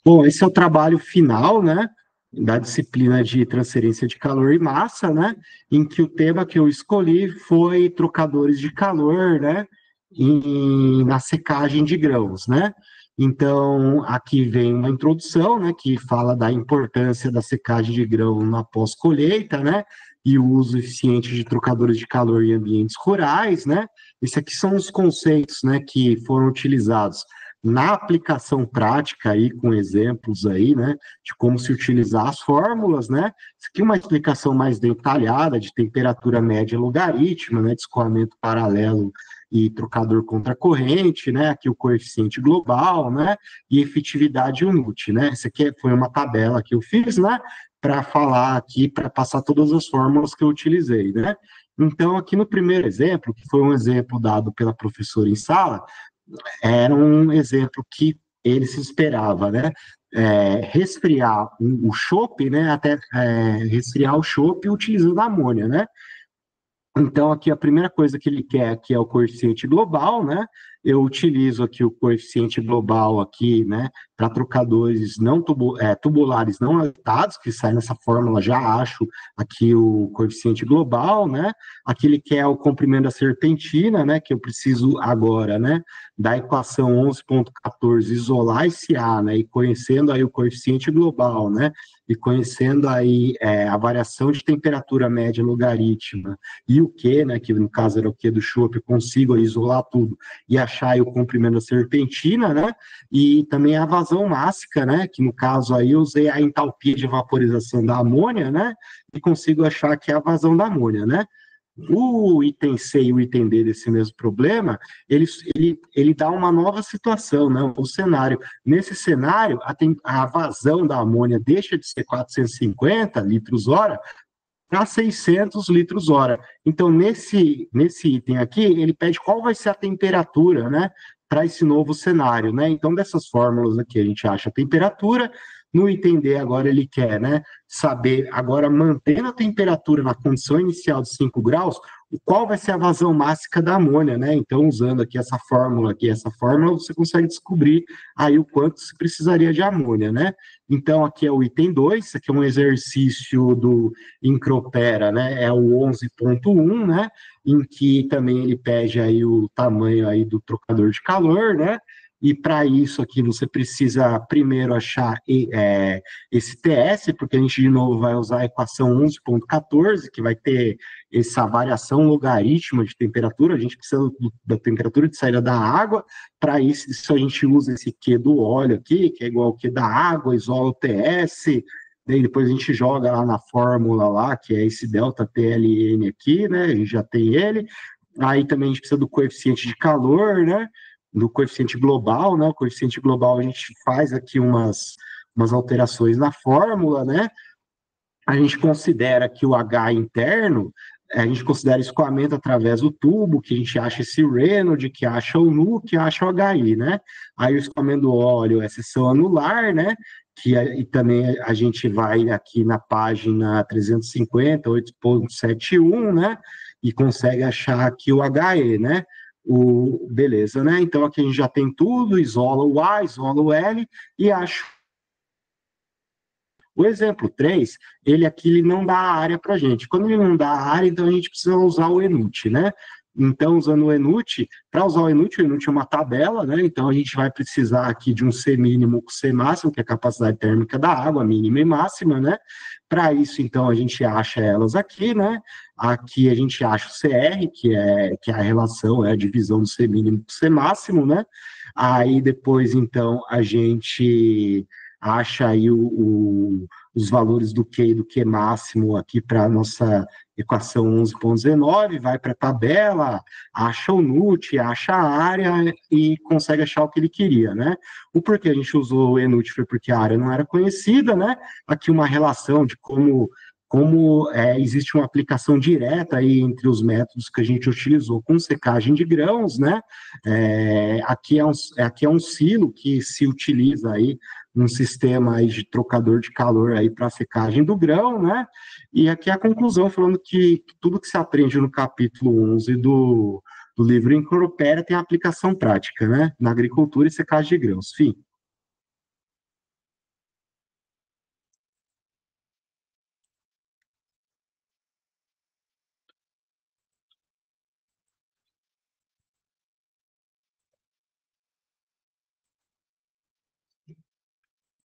Bom, esse é o trabalho final, né, da disciplina de transferência de calor e massa, né, em que o tema que eu escolhi foi trocadores de calor, né, na secagem de grãos, né. Então, aqui vem uma introdução, né, que fala da importância da secagem de grão na pós-colheita, né, e o uso eficiente de trocadores de calor em ambientes rurais, né. Esses aqui são os conceitos, né, que foram utilizados na aplicação prática aí, com exemplos aí, né, de como se utilizar as fórmulas, né, isso aqui é uma explicação mais detalhada de temperatura média logarítmica, né, de escoamento paralelo e trocador contra corrente, né, aqui o coeficiente global, né, e efetividade UNUT, né, essa aqui foi uma tabela que eu fiz, né, para falar aqui, para passar todas as fórmulas que eu utilizei, né. Então, aqui no primeiro exemplo, que foi um exemplo dado pela professora em sala, era um exemplo que ele se esperava, né? Resfriar o chopp, né? Até resfriar o chopp utilizando amônia, né? Então, aqui a primeira coisa que ele quer aqui é o coeficiente global, né? Eu utilizo aqui o coeficiente global aqui, né, para trocadores não tubulares não adaptados, que sai nessa fórmula, já acho aqui o coeficiente global, né? Aqui ele quer o comprimento da serpentina, né, que eu preciso agora, né, da equação 11.14 isolar esse A, né, e conhecendo aí o coeficiente global, né, e conhecendo aí a variação de temperatura média logarítmica e o Q, né, que no caso era o Q do chopp, eu consigo isolar tudo e achar aí o comprimento da serpentina, né, e também a vazão mássica, né, que no caso aí eu usei a entalpia de vaporização da amônia, né, e consigo achar que é a vazão da amônia, né. O item C e o item D desse mesmo problema, ele dá uma nova situação, né? O cenário. Nesse cenário, a vazão da amônia deixa de ser 450 litros hora para 600 litros hora. Então, nesse item aqui, ele pede qual vai ser a temperatura, né, para esse novo cenário, né? Então, dessas fórmulas aqui, a gente acha a temperatura. No item D, agora ele quer, né, saber, agora mantendo a temperatura na condição inicial de 5 graus, qual vai ser a vazão máxima da amônia, né? Então, usando aqui essa fórmula, você consegue descobrir aí o quanto se precisaria de amônia, né? Então, aqui é o item 2, isso aqui é um exercício do Incropera, né? É o 11.1, né? Em que também ele pede aí o tamanho aí do trocador de calor, né? E para isso aqui você precisa primeiro achar esse TS, porque a gente de novo vai usar a equação 11.14, que vai ter essa variação logarítmica de temperatura, a gente precisa da temperatura de saída da água, para isso a gente usa esse Q do óleo aqui, que é igual ao Q da água, isola o TS, daí depois a gente joga lá na fórmula lá, que é esse delta TLN aqui, né, a gente já tem ele, aí também a gente precisa do coeficiente de calor, né, do coeficiente global, né, o coeficiente global a gente faz aqui umas alterações na fórmula, né, a gente considera que o H interno, a gente considera escoamento através do tubo, que a gente acha esse Reynolds, que acha o NU, que acha o HI, né? Aí o escoamento do óleo é seção anular, né? E também a gente vai aqui na página 350, 8.71, né? E consegue achar aqui o HE, né? Beleza, né? Então aqui a gente já tem tudo, isola o A, isola o L e acha. O exemplo 3, ele não dá a área para a gente. Quando ele não dá a área, então a gente precisa usar o ENUT, né? Então, usando o ENUT, para usar o ENUT é uma tabela, né? Então, a gente vai precisar aqui de um C mínimo com C máximo, que é a capacidade térmica da água, mínima e máxima, né? Para isso, então, a gente acha elas aqui, né? Aqui a gente acha o CR, que é a relação, é a divisão do C mínimo com C máximo, né? Aí, depois, então, a gente acha aí os valores do Q e do Q máximo aqui para a nossa equação 11.19, vai para a tabela, acha o NUT, acha a área e consegue achar o que ele queria, né? O porquê a gente usou o ENUT foi porque a área não era conhecida, né? Aqui uma relação de como existe uma aplicação direta aí entre os métodos que a gente utilizou com secagem de grãos, né? Aqui é um silo que se utiliza aí um sistema aí de trocador de calor aí para secagem do grão, né? E aqui a conclusão falando que tudo que se aprende no capítulo 11 do livro Incropera tem aplicação prática, né? Na agricultura e secagem de grãos. Fim.